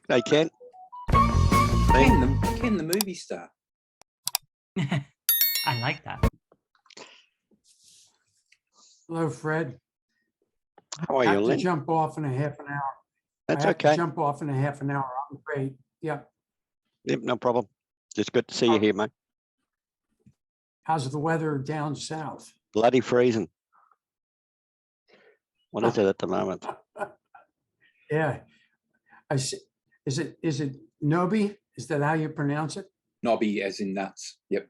They can. Ken the movie star. I like that. Hello, Fred. How are I you, have to Lynn? jump off in a half an hour. That's I have okay. to jump off in a half an hour. I'm great. Yeah. Yep, no problem. Just good to see you here, mate. How's the weather down south? Bloody freezing. What is it at the moment? Yeah. Is it Nobi? Is that how you pronounce it? Nobby as in nuts. Yep.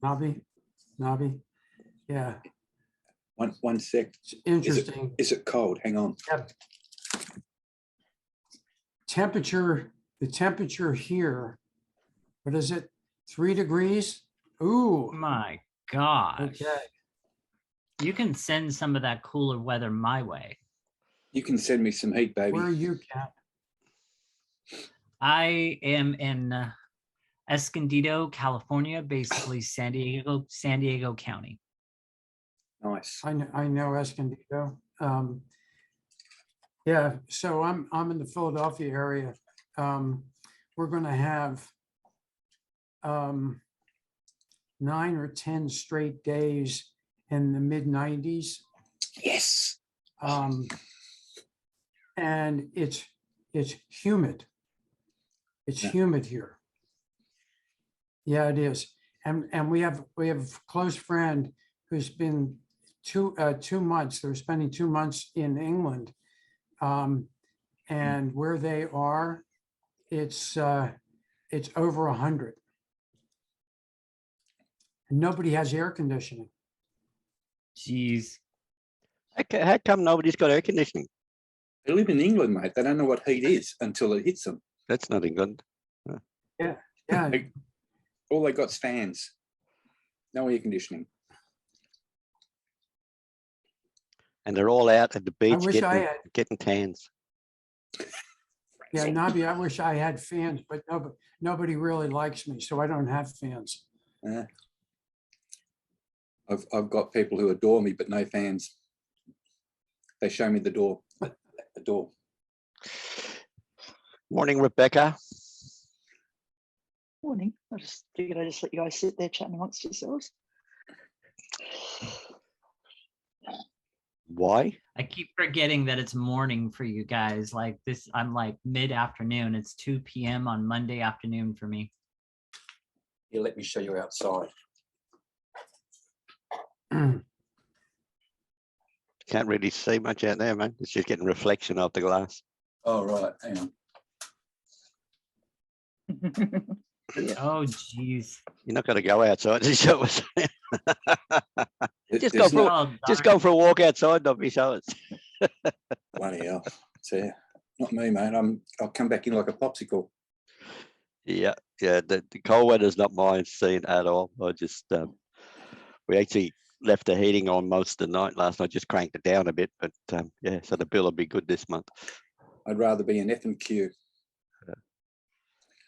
Nobby? Nobby? Yeah. One sec. It's interesting. Is it cold? Hang on. Yep. The temperature here, what is it? 3 degrees? Ooh. My gosh. Okay. You can send some of that cooler weather my way. You can send me some heat, baby. Where are you, Kat? I am in Escondido, California, basically San Diego County. Nice. I know Escondido. Yeah, so I'm in the Philadelphia area. We're going to have 9 or 10 straight days in the mid 90s. Yes. And it's humid. It's humid here. Yeah, it is. And we have a close friend who's been 2 months. They're spending 2 months in England, and where they are, it's over 100. And nobody has air conditioning. Jeez. How come nobody's got air conditioning? They live in England, mate. They don't know what heat is until it hits them. That's not England. Yeah. All they got's fans. No air conditioning. And they're all out at the beach wish I had. getting tans. Yeah, Nabi, I wish I had fans, but nobody really likes me, so I don't have fans. Yeah. I've got people who adore me, but no fans. They show me the door. The door. Morning, Rebecca. Morning. I just figured I'd just let you guys sit there chatting amongst yourselves. Why? I keep forgetting that it's morning for you guys. Like this, I'm like mid-afternoon. It's 2 p.m. on Monday afternoon for me. Here, let me show you outside. Can't really see much out there, man. It's just getting reflection off the glass. Oh, right. Hang on. Oh, geez. You're not going to go outside to show us. Just There's go for a walk outside, not be show us. Bloody hell. It's not me, mate. I'll come back in like a popsicle. Yeah. The cold weather's not my scene at all. I just we actually left the heating on most of the night last night. Just cranked it down a bit, but yeah. So the bill will be good this month. I'd rather be in F&Q.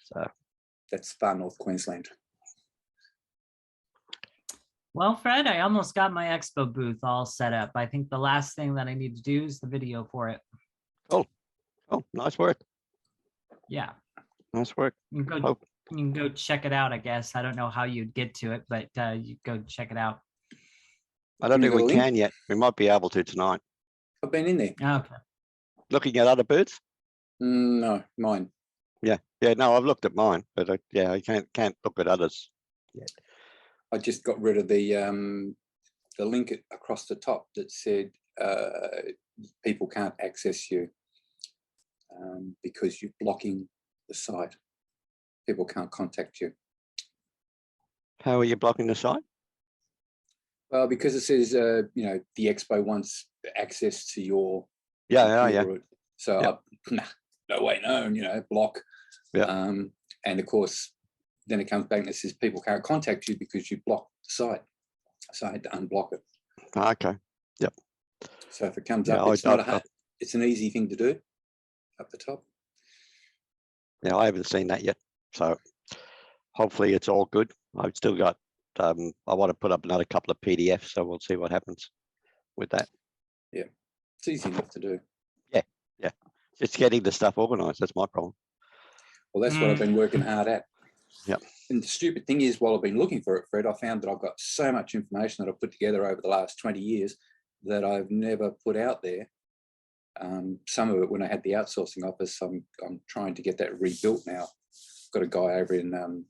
So that's far north Queensland. Well, Fred, I almost got my expo booth all set up. I think the last thing that I need to do is the video for it. Oh, nice work. Yeah. Nice work. You can go check it out, I guess. I don't know how you'd get to it, but you go check it out. I don't think we can yet. We might be able to tonight. I've been in there. Okay. Looking at other booths? No, mine. Yeah. No, I've looked at mine, but I can't look at others yet. I just got rid of the link across the top that said people can't access you because you're blocking the site. People can't contact you. How are you blocking the site? Well, because it says the expo wants access to your Yeah. So no way, no, block. Yeah. And of course, then it comes back and it says people can't contact you because you blocked the site. So I had to unblock it. Okay. Yep. So if it comes up, it's an easy thing to do up the top. Yeah, I haven't seen that yet. So hopefully it's all good. I've still got, I want to put up another couple of PDFs, so we'll see what happens with that. Yeah, it's easy enough to do. Yeah. It's getting the stuff organised. That's my problem. Well, that's what I've been working hard at. Yep. And the stupid thing is, while I've been looking for it, Fred, I found that I've got so much information that I've put together over the last 20 years that I've never put out there. Some of it when I had the outsourcing office, I'm trying to get that rebuilt now. Got a guy over in one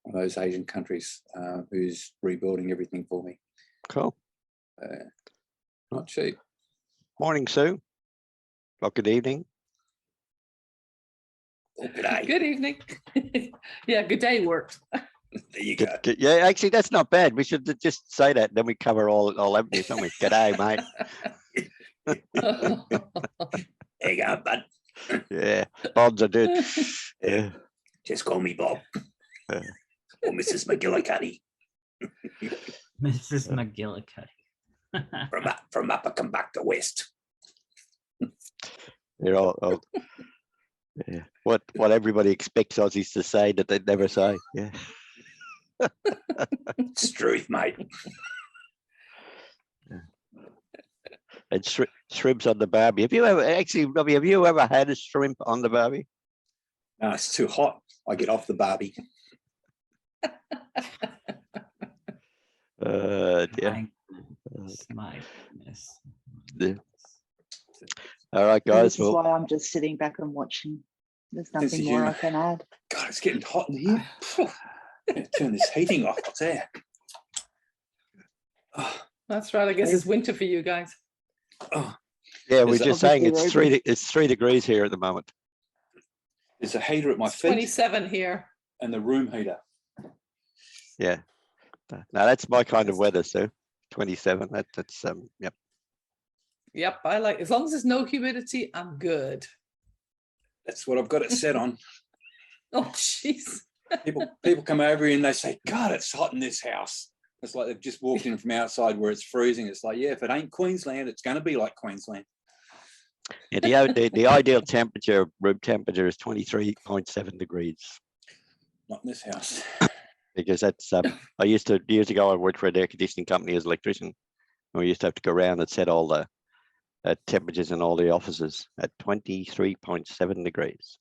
of those Asian countries who's rebuilding everything for me. Cool. Not cheap. Morning, Sue. Well, good evening. Oh, good day. Good evening. Yeah, good day worked. There you go. Yeah, actually, that's not bad. We should just say that. Then we cover all avenues, don't we? G'day, mate. There you go, bud. Yeah, Bob's a dude. Yeah. Just call me Bob. Yeah. Or Mrs. McGillicuddy. Mrs. McGillicuddy. From up, I come back to west. They're all yeah. What everybody expects Aussies to say that they never say. Yeah. It's truth, mate. And shrimps on the barbie. Have you ever actually, Robbie? Have you ever had a shrimp on the barbie? No, it's too hot. I get off the barbie. Yeah. My goodness. Yeah. All right, So guys. this is Well, why I'm just sitting back and watching. There's Sense nothing of more I humour. can add. God, it's getting hot in here. Turn this heating off. What's that? Oh, That's right. I guess it's winter for you guys. oh. yeah, we're Is it just saying obviously it's 3 degrees here at the moment. There's a heater at my feet 27 here. and the room heater. Yeah. No, that's my kind of weather, Sue. 27. That's yep. Yep, I like, as long as there's no humidity, I'm good. That's what I've got it set on. Oh, jeez. People come over here and they say, God, it's hot in this house. It's like they've just walked in from outside where it's freezing. It's like, yeah, if it ain't Queensland, it's going to be like Queensland. Yeah, the ideal temperature, room temperature, is 23.7 degrees. Not in this house. Because that's I used to years ago I worked for an air conditioning company as an electrician, and we used to have to go around and set all the temperatures in all the offices at 23.7 degrees.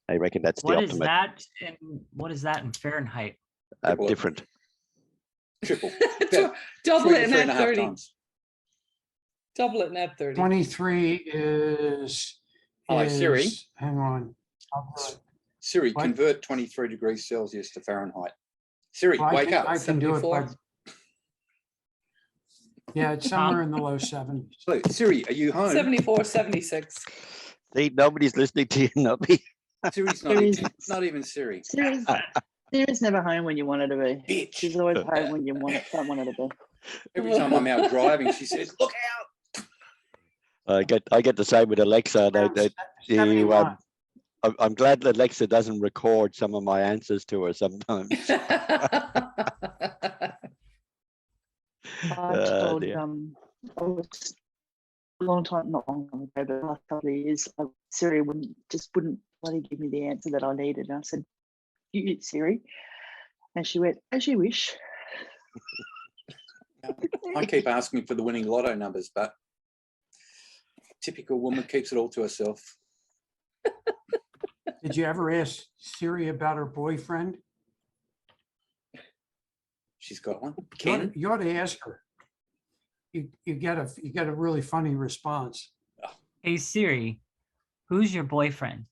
I reckon that's the What is optimum. what is that in Fahrenheit? Different. Triple. Double it and 3 add and a half 30. times. Double it and add 30. 23 is. Hi, Siri. Hang on. Siri, What? convert 23 degrees Celsius to Fahrenheit. Siri, Well, wake up. I can do it, but 74. yeah, it's somewhere in the low 70s. So, Siri, are you home? 74, 76. See, nobody's listening to you, Nobby. Siri's not even Siri. Siri's never home when you want her to be. Bitch. She's always home when you don't want her to be. Every time I'm out driving, she says, look out. I get the same with Alexa. You, 71. I'm glad that Alexa doesn't record some of my answers to her sometimes. I told dear. I was a long time, not long ago, but the last couple of years, Siri wouldn't bloody give me the answer that I needed. And I said, "You, Siri," and she went, "As you wish." I keep asking for the winning lotto numbers, but typical woman keeps it all to herself. Did you ever ask Siri about her boyfriend? She's got one. You ought Ken. to- you ought to ask her. You get a really funny response. Hey Siri, who's your boyfriend?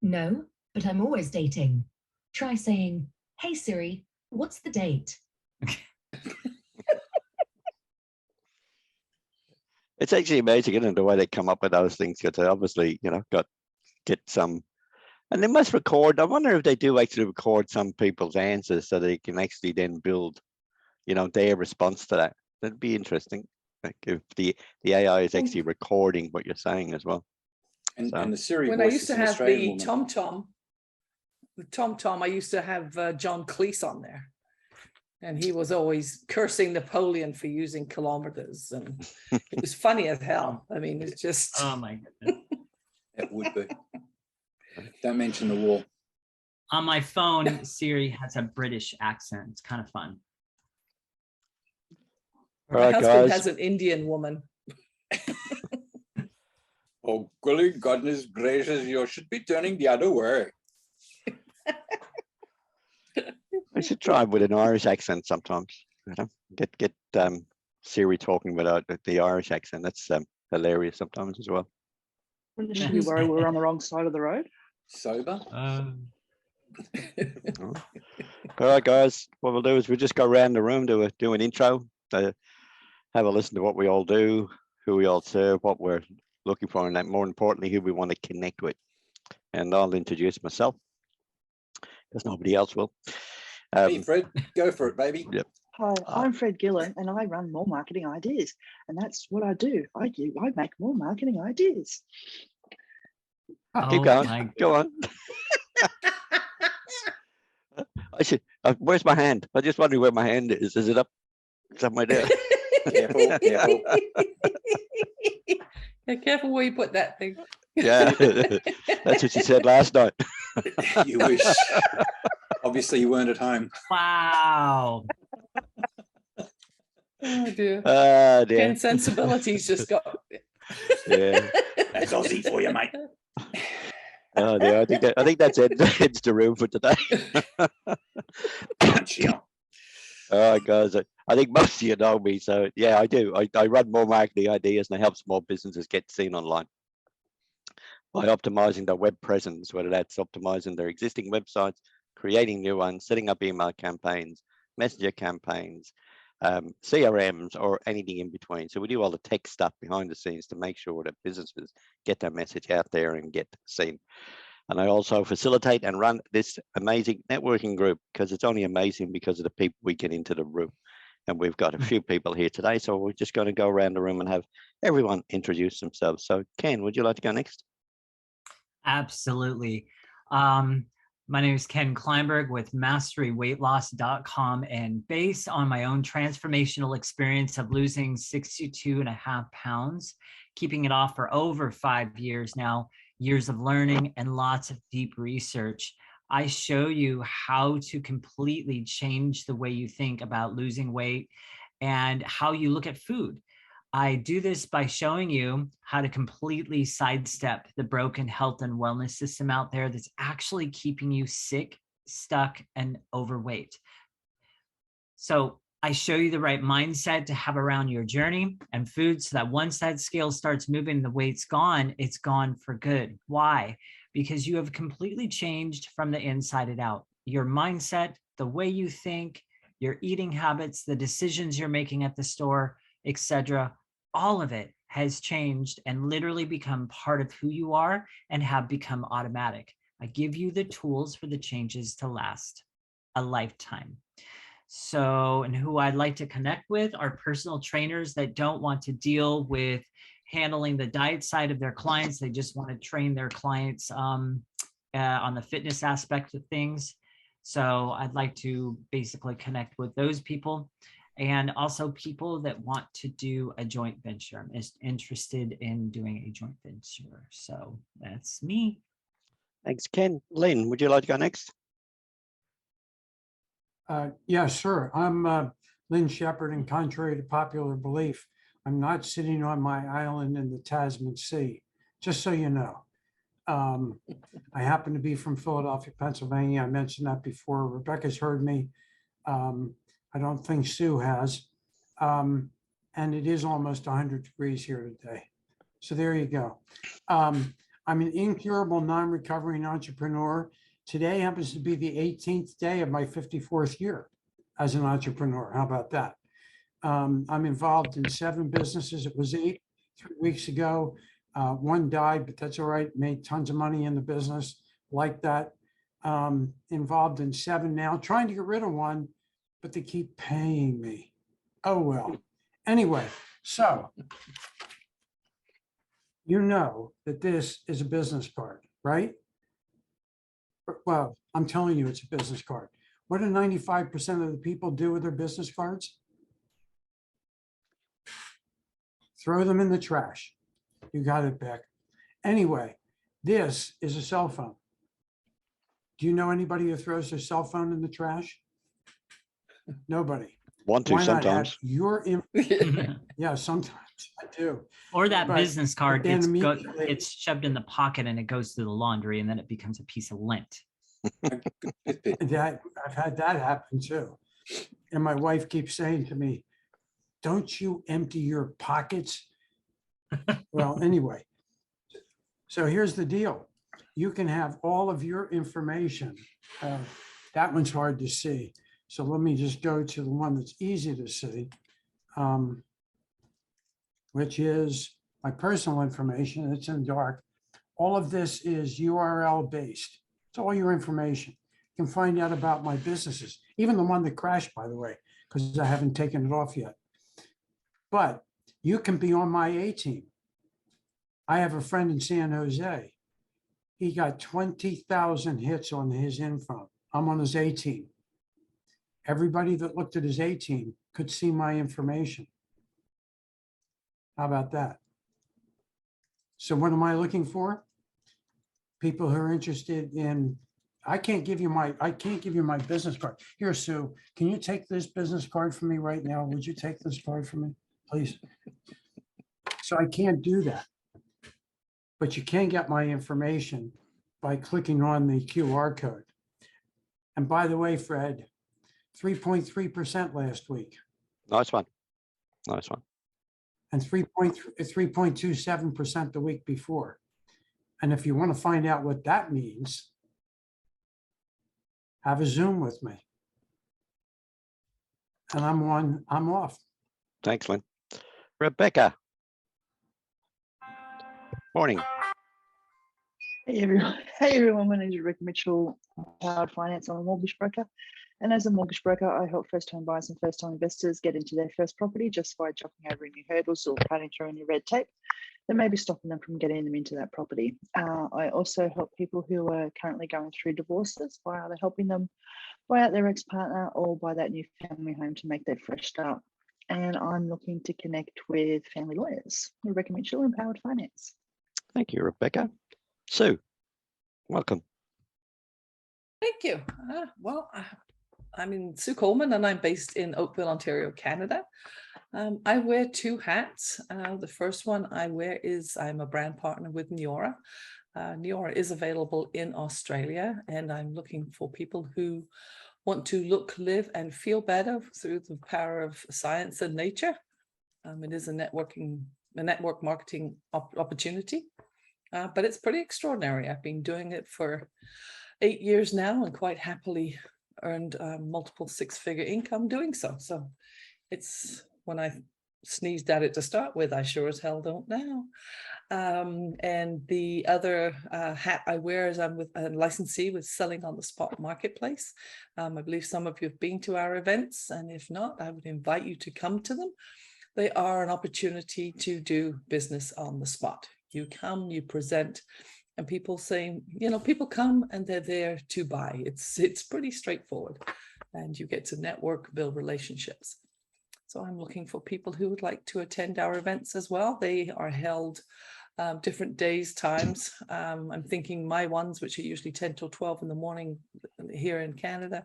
No, but I'm always dating. Try saying, "Hey Siri, what's the date?" It's actually amazing, isn't it, the way they come up with those things? Because they obviously, get some, and they must record. I wonder if they do actually record some people's answers so they can actually then build, their response to that. That'd be interesting. Like if the AI is actually recording what you're saying as well. And the Siri When I voice used is to an have Australian the woman. TomTom, I used to have John Cleese on there. And he was always cursing Napoleon for using kilometers. And it was funny as hell. I mean, it's just. Oh my goodness. It would be. Don't mention the war. On my phone, Siri has a British accent. It's kind of fun. All My right, husband guys. has an Indian woman. Oh, golly goodness gracious, you should be turning the other way. I should try with an Irish accent sometimes. You know, get Siri talking without the Irish accent. That's hilarious sometimes as well. Wouldn't she be worried we're on the wrong side of the road? Sober? All right, guys. What we'll do is we'll just go around the room, do an intro, have a listen to what we all do, who we all serve, what we're looking for, and more importantly, who we want to connect with. And I'll introduce myself, because nobody else will. Hey, Fred, go for it, baby. Yep. Hi, I'm Fred Gillen and I run More Marketing Ideas. And that's what I do. I make more marketing ideas. Keep going. Go on. I should. Where's my hand? I just wondering where my hand is. Is it up somewhere there? Careful, careful. Yeah, careful where you put that thing. Yeah, that's what she said last night. You wish. Obviously, you weren't at home. Wow. Oh dear. Dear. Ken sensibilities just got. Yeah. That's Aussie for you, mate. Oh dear. I think that's it. It's the room for today. All right, guys. I think most of you know me, so yeah, I do. I run More Marketing Ideas and I help small businesses get seen online by optimizing their web presence, whether that's optimizing their existing websites, creating new ones, setting up email campaigns, messenger campaigns, CRMs, or anything in between. So we do all the tech stuff behind the scenes to make sure that businesses get their message out there and get seen. And I also facilitate and run this amazing networking group, because it's only amazing because of the people we get into the room. And we've got a few people here today, so we're just going to go around the room and have everyone introduce themselves. So Ken, would you like to go next? Absolutely. My name is Ken Kleinberg with masteryweightloss.com, and based on my own transformational experience of losing 62.5 pounds, keeping it off for over 5 years now, years of learning and lots of deep research, I show you how to completely change the way you think about losing weight and how you look at food. I do this by showing you how to completely sidestep the broken health and wellness system out there that's actually keeping you sick, stuck, and overweight. So I show you the right mindset to have around your journey and food, so that once that scale starts moving, the weight's gone, it's gone for good. Why? Because you have completely changed from the inside out. Your mindset, the way you think, your eating habits, the decisions you're making at the store, etc. All of it has changed and literally become part of who you are and have become automatic. I give you the tools for the changes to last a lifetime. So, and who I'd like to connect with are personal trainers that don't want to deal with handling the diet side of their clients. They just want to train their clients on the fitness aspect of things. So I'd like to basically connect with those people. And also people that want to do a joint venture. I'm interested in doing a joint venture. So that's me. Thanks, Ken. Lynn, would you like to go next? Yeah, sure. I'm Lynn Shepherd, and contrary to popular belief, I'm not sitting on my island in the Tasman Sea, just so you know. I happen to be from Philadelphia, Pennsylvania. I mentioned that before. Rebecca's heard me. I don't think Sue has. And it is almost 100 degrees here today. So there you go. I'm an incurable, non-recovering entrepreneur. Today happens to be the 18th day of my 54th year as an entrepreneur. How about that? I'm involved in 7 businesses. It was 8 3 weeks ago. One died, but that's all right. Made tons of money in the business like that. Involved in 7 now, trying to get rid of one, but they keep paying me. Oh, well. Anyway, so you know that this is a business card, right? Well, I'm telling you it's a business card. What do 95% of the people do with their business cards? Throw them in the trash. You got it back. Anyway, this is a cell phone. Do you know anybody who throws their cell phone in the trash? Nobody. Want to Why not add sometimes. your yeah, sometimes. that too. Or that But- business card then gets immediately- it's shoved in the pocket and it goes through the laundry and then it becomes a piece of lint. That I've had that happen too. And my wife keeps saying to me, don't you empty your pockets? Well, anyway. So here's the deal. You can have all of your information. That one's hard to see. So let me just go to the one that's easy to see, which is my personal information. It's in dark. All of this is URL based. It's all your information. You can find out about my businesses, even the one that crashed, by the way, because I haven't taken it off yet. But you can be on my A team. I have a friend in San Jose. He got 20,000 hits on his info. I'm on his A team. Everybody that looked at his A team could see my information. How about that? So what am I looking for? People who are interested in, I can't give you my business card. Here, Sue, can you take this business card from me right now? Would you take this card from me, please? So I can't do that. But you can get my information by clicking on the QR code. And by the way, Fred, 3.3% last week Nice one. Nice one. and 3.27% the week before. And if you want to find out what that means, have a Zoom with me. And I'm off. Thanks, Lynn. Rebecca. Morning. Hey everyone. Hey everyone, my name is Rebecca Mitchell, Powered Finance. I'm a mortgage broker. And as a mortgage broker, I help first-time buyers and first-time investors get into their first property just by jumping over any hurdles or cutting through any red tape that may be stopping them from getting them into that property. I also help people who are currently going through divorces by either helping them buy out their ex-partner or buy that new family home to make that fresh start. And I'm looking to connect with family lawyers. Rebecca Mitchell, Empowered Finance. Thank you, Rebecca. Sue, welcome. Thank you. I'm Sue Coleman and I'm based in Oakville, Ontario, Canada. I wear two hats. The first one I wear is I'm a brand partner with Neora. Neora is available in Australia and I'm looking for people who want to look, live and feel better through the power of science and nature. It is a network marketing opportunity, but it's pretty extraordinary. I've been doing it for 8 years now and quite happily earned multiple six-figure income doing so. So it's, when I sneezed at it to start with, I sure as hell don't now. And the other hat I wear is I'm with a licensee with Selling on the Spot Marketplace. I believe some of you have been to our events, and if not, I would invite you to come to them. They are an opportunity to do business on the spot. You come, you present, and people saying, people come and they're there to buy. It's pretty straightforward, and you get to network, build relationships. So I'm looking for people who would like to attend our events as well. They are held different days, times. I'm thinking my ones, which are usually 10 till 12 in the morning here in Canada,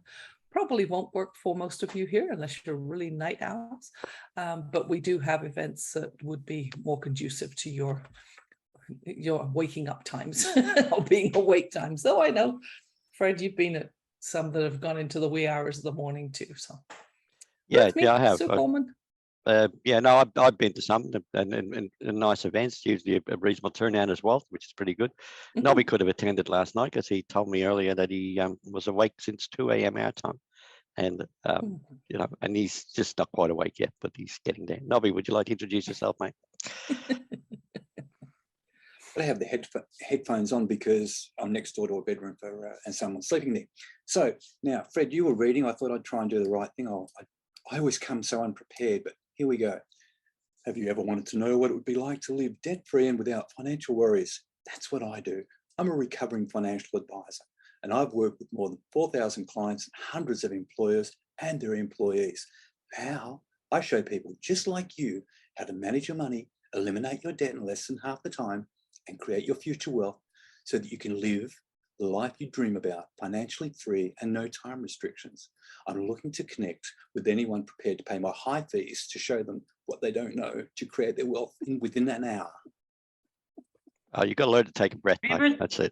probably won't work for most of you here unless you're really night owls. But we do have events that would be more conducive to your waking up times or being awake times. Though I know, Fred, you've been at some that have gone into the wee hours of the morning too. So Yeah, I have. Sue Coleman. I've been to some and nice events, usually a reasonable turnout as well, which is pretty good. Nobby could have attended last night because he told me earlier that he was awake since 2 a.m. our time. And, and he's just not quite awake yet, but he's getting there. Nobby, would you like to introduce yourself, mate? I have the headphones on because I'm next door to a bedroom and someone's sleeping there. So now, Fred, you were reading. I thought I'd try and do the right thing. I always come so unprepared, but here we go. Have you ever wanted to know what it would be like to live debt-free and without financial worries? That's what I do. I'm a recovering financial advisor, and I've worked with more than 4,000 clients and hundreds of employers and their employees. How I show people just like you how to manage your money, eliminate your debt in less than half the time, and create your future wealth so that you can live the life you dream about, financially free and no time restrictions. I'm looking to connect with anyone prepared to pay my high fees to show them what they don't know to create their wealth within an hour. Oh, you got to learn to take a breath, Have mate. you That's it.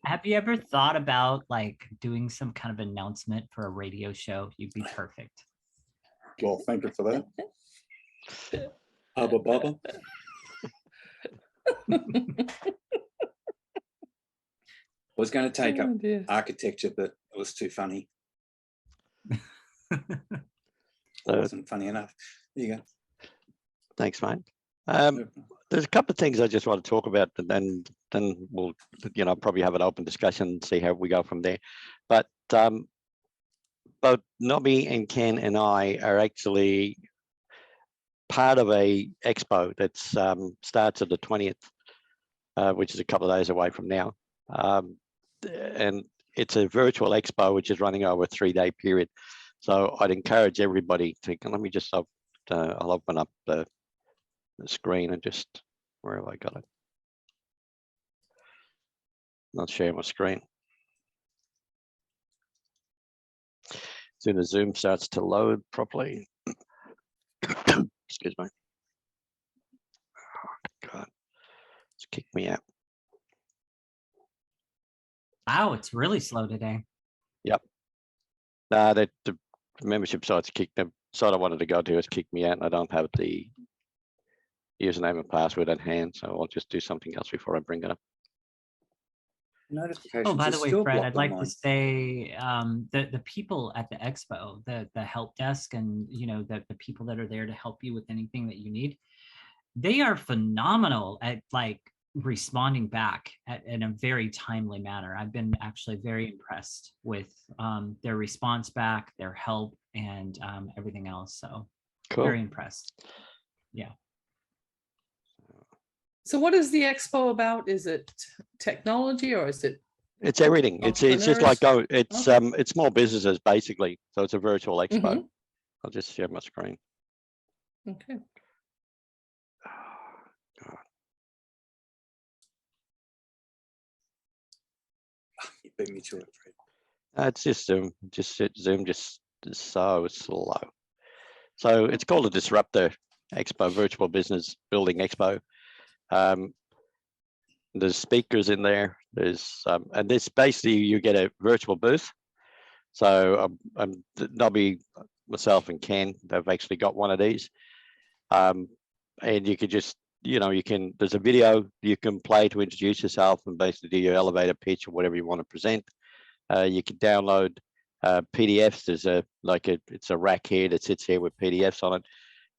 have you ever thought about like doing some kind of announcement for a radio show? You'd be perfect. Well, thank you for that. Hubba bubba. Was going to take up Oh, dear. architecture, but it was too funny. It wasn't funny enough. There you go. Thanks, mate. No- There's a couple of things I just want to talk about, and then we'll, probably have an open discussion and see how we go from there. But both Nobby and Ken and I are actually part of a expo that starts at the 20th, which is a couple of days away from now. And it's a virtual expo, which is running over a 3-day period. So I'd encourage everybody to, let me just, I'll open up the screen and just, where have I got it? Not sharing my screen. As soon as Zoom starts to load properly. Excuse me. Oh, God, it's kicked me out. Wow, it's really slow today. Yep. The membership site's kicked, the site I wanted to go to has kicked me out, and I don't have the username and password at hand, so I'll just do something else before I bring it up. Notifications. Oh, by are the way, still Fred, blocked I'd like on to mine. say the people at the expo, the help desk, and the people that are there to help you with anything that you need, they are phenomenal at like responding back in a very timely manner. I've been actually very impressed with their response back, their help, and everything else. So Cool. very impressed. Yeah. So what is the expo about? Is it technology or is it? It's everything. It's just like it's small businesses basically. So it's a virtual expo. Mhm. I'll just share my screen. Okay. God. You beat me to it, Fred. It's just Zoom. Zoom just is so slow. So it's called a Disruptor Expo, Virtual Business Building Expo. There's speakers in there. There's and this basically you get a virtual booth. So Nobby, myself, and Ken, they've actually got one of these, and you could just there's a video you can play to introduce yourself and basically do your elevator pitch or whatever you want to present. You can download PDFs. There's it's a rack here that sits here with PDFs on it.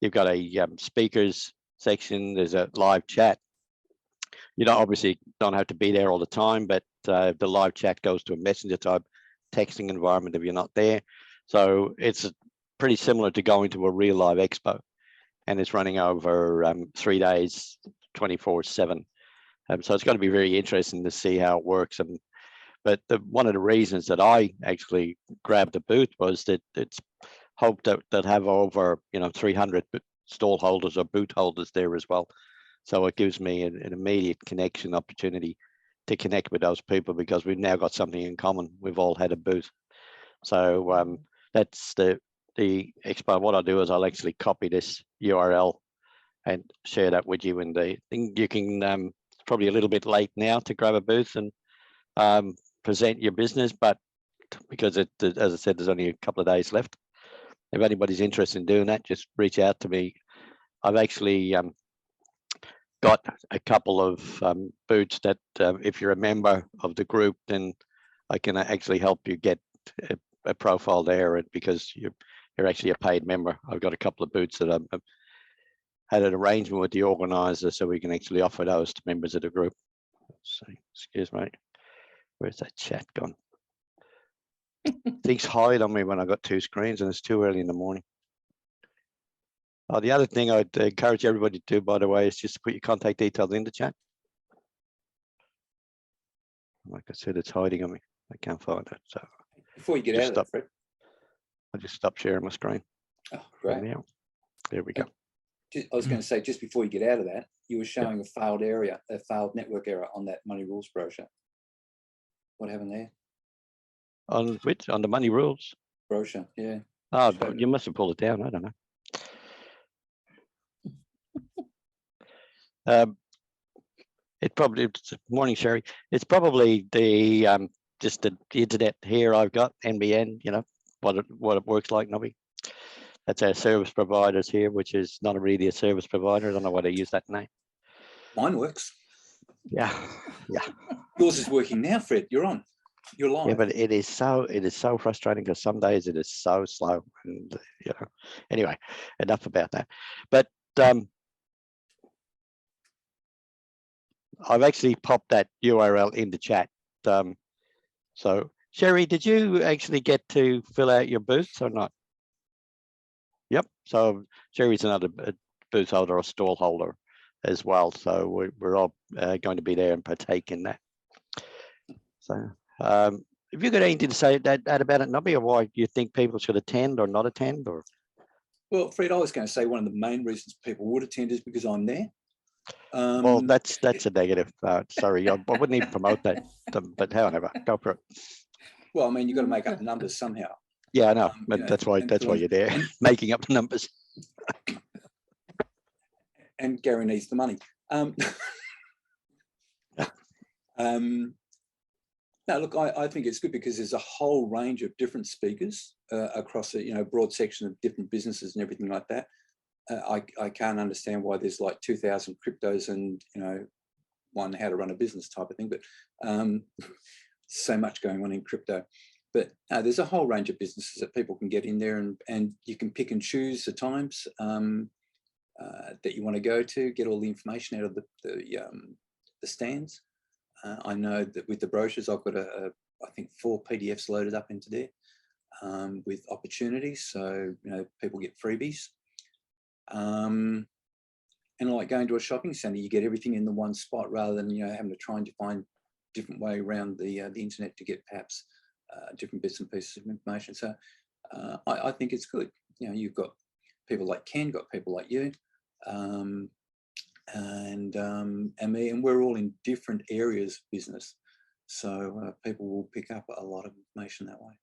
You've got a speakers section. There's a live chat. You obviously don't have to be there all the time, but the live chat goes to a messenger type texting environment if you're not there. So it's pretty similar to going to a real live expo, and it's running over 3 days, 24/7. So it's going to be very interesting to see how it works. But one of the reasons that I actually grabbed the booth was that it's hoped that have over 300 stall holders or booth holders there as well. So it gives me an immediate connection opportunity to connect with those people because we've now got something in common. We've all had a booth. So that's the expo. What I'll do is I'll actually copy this URL and share that with you. And you can it's probably a little bit late now to grab a booth and present your business, but because as I said, there's only a couple of days left. If anybody's interested in doing that, just reach out to me. I've actually got a couple of booths that if you're a member of the group, then I can actually help you get a profile there, and because you're actually a paid member. I've got a couple of booths that I've had an arrangement with the organizer so we can actually offer those to members of the group. So, excuse me, where's that chat gone? Things hide on me when I got 2 screens and it's too early in the morning. Oh, the other thing I'd encourage everybody to do, by the way, is just to put your contact details in the chat. Like I said, it's hiding on me. I can't find it. So Before you get out of that, Fred. I'll just stop sharing my screen. Oh, great. Now. There we go. I was going to say, just before you get out of that, you were showing a failed network error on that money rules brochure. What happened there? On which? On the money rules? Brochure, yeah. Oh, you must have pulled it down. I don't know. It probably, morning, Sherry. It's probably the just the internet here. I've got NBN. You know what it works like, Nobby. That's our service providers here, which is not really a service provider. I don't know why they use that name. Mine works. Yeah, yeah. Yours is working now, Fred. You're on. You're live. Yeah, but it is so frustrating because some days it is so slow, and you know. Anyway, enough about that. But I've actually popped that URL in the chat. So Sherry, did you actually get to fill out your booths or not? Yep. So Sherry's another booth holder or stall holder as well. So we're all going to be there and partake in that. So have you got anything to say that about it, Nobby, or why you think people should attend or not attend? Or Well, Fred, I was going to say one of the main reasons people would attend is because I'm there. well, that's a negative. Sorry, I wouldn't even promote that. But however, go for it. Well, I mean, you've got to make up the numbers somehow. Yeah, I know, but you know, that's why you're there, making up the numbers. And Gary needs the money. No, look, I think it's good because there's a whole range of different speakers across a broad section of different businesses and everything like that. I can't understand why there's like 2,000 cryptos and one how to run a business type of thing, but so much going on in crypto. But there's a whole range of businesses that people can get in there, and you can pick and choose the times that you want to go to, get all the information out of the stands. I know that with the brochures, I've got I think 4 PDFs loaded up into there with opportunities, so people get freebies. And like going to a shopping centre, you get everything in the one spot rather than having to try and find different way around the internet to get perhaps different bits and pieces of information. So I think it's good. You've got people like Ken, got people like you, and me, and we're all in different areas of business. So people will pick up a lot of information that way.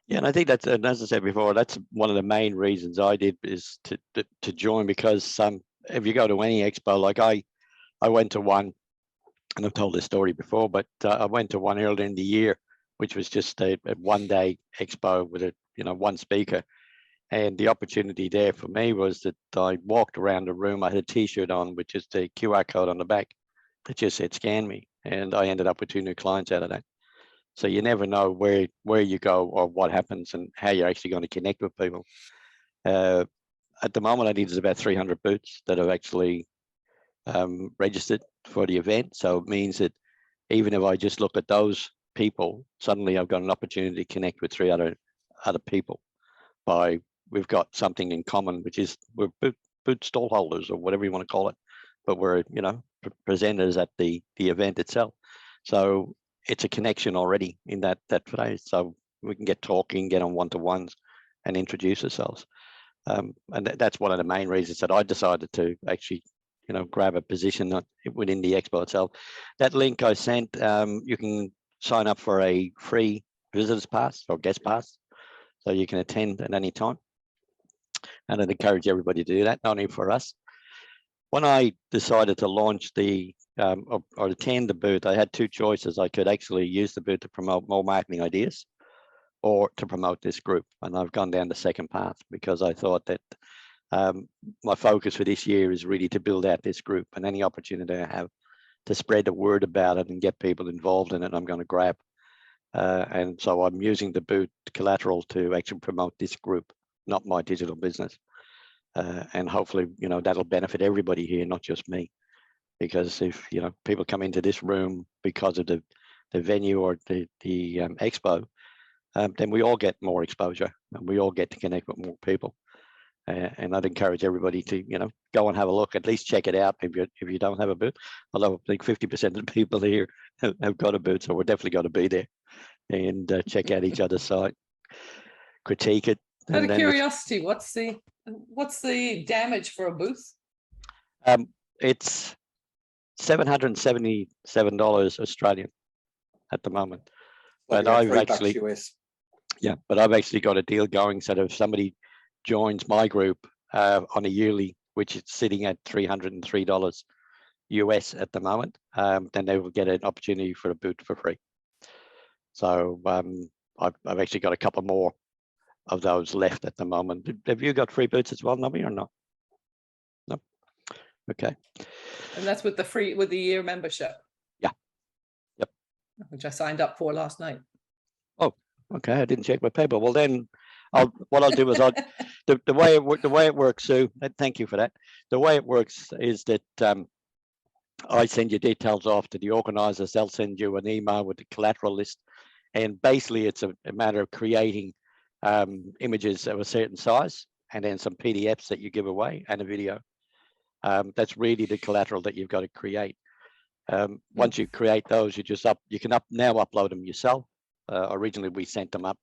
Yeah, and I think that's, as I said before, that's one of the main reasons I did is to join, because if you go to any expo, like I went to one, and I've told this story before, but I went to one earlier in the year, which was just a one-day expo with one speaker. And the opportunity there for me was that I walked around the room. I had a T-shirt on, which is the QR code on the back that just said "Scan me," and I ended up with 2 new clients out of that. So you never know where you go or what happens and how you're actually going to connect with people. At the moment, I think there's about 300 booths that have actually registered for the event. So it means that even if I just look at those people, suddenly I've got an opportunity to connect with 3 other people we've got something in common, which is we're booth stall holders or whatever you want to call it, but we're presenters at the event itself. So it's a connection already in that phase. So we can get talking, get on one-to-ones, and introduce ourselves. And that's one of the main reasons that I decided to actually, grab a position within the expo itself. That link I sent, you can sign up for a free visitors pass or guest pass, so you can attend at any time. And I'd encourage everybody to do that, not only for us. When I decided to launch or attend the booth, I had 2 choices. I could actually use the booth to promote more marketing ideas or to promote this group. And I've gone down the second path because I thought that my focus for this year is really to build out this group, and any opportunity I have to spread the word about it and get people involved in it, I'm going to grab. And so I'm using the booth collateral to actually promote this group, not my digital business. And hopefully, that'll benefit everybody here, not just me. Because if, people come into this room because of the venue or the expo, then we all get more exposure and we all get to connect with more people. And I'd encourage everybody to, go and have a look, at least check it out if you don't have a booth. Although I think 50% of the people here have got a booth, so we're definitely going to be there and check out each other's site, critique it. Out of curiosity, what's the damage for a booth? It's $777 Australian at the moment. Like but I've actually, US. Yeah, but I've actually got a deal going so that if somebody joins my group on a yearly which is sitting at $303 US at the moment, then they will get an opportunity for a boot for free. So I've actually got a couple more of those left at the moment. Have you got free boots as well, Nobby, or not? No. Okay. And that's with the year membership. Yeah. Yep. Which I signed up for last night. Oh, okay. I didn't check my paper. Well, then what I'll do is the way it works, Sue. Thank you for that. The way it works is that I send your details off to the organisers. They'll send you an email with the collateral list, and basically it's a matter of creating images of a certain size, and then some PDFs that you give away and a video. That's really the collateral that you've got to create. Once you create those, you can now upload them yourself. Originally we sent them off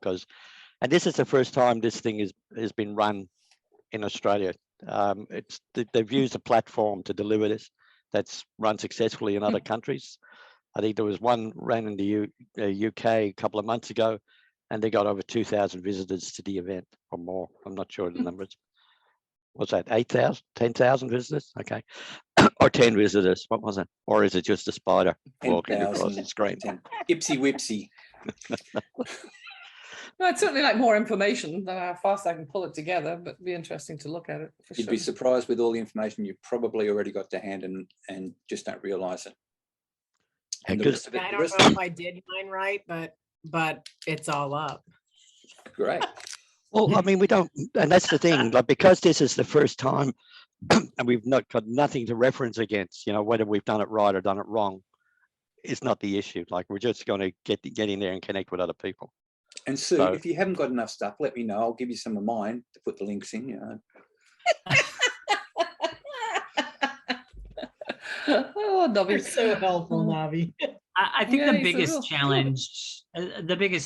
because, and this is the first time this thing has been run in Australia. They've used a platform to deliver this that's run successfully in other countries. I think there was one ran in the UK a couple of months ago, and they got over 2,000 visitors to the event or more. I'm not sure the numbers. What's that, 8,000, 10,000 visitors? Okay. Or 10 visitors, what was it? Or is it just a spider walking across the screen? Ipsy whipsy. No, I'd certainly like more information than how fast I can pull it together, but it'd be interesting to look at it for You'd sure. be surprised with all the information you've probably already got to hand and just don't realise it. And the rest of it, I the don't rest know of if I did mine right, but it's all up. it, great. Well, I mean, we don't, and that's the thing, like, because this is the first time and we've not got nothing to reference against, you know, whether we've done it right or done it wrong, it's not the issue. Like, we're just going to get in there and connect with other people. And Sue, So, if you haven't got enough stuff, let me know. I'll give you some of mine to put the links in, you know. Oh, Nobby. You're so helpful, Navi. I think Yeah, the he's a biggest real-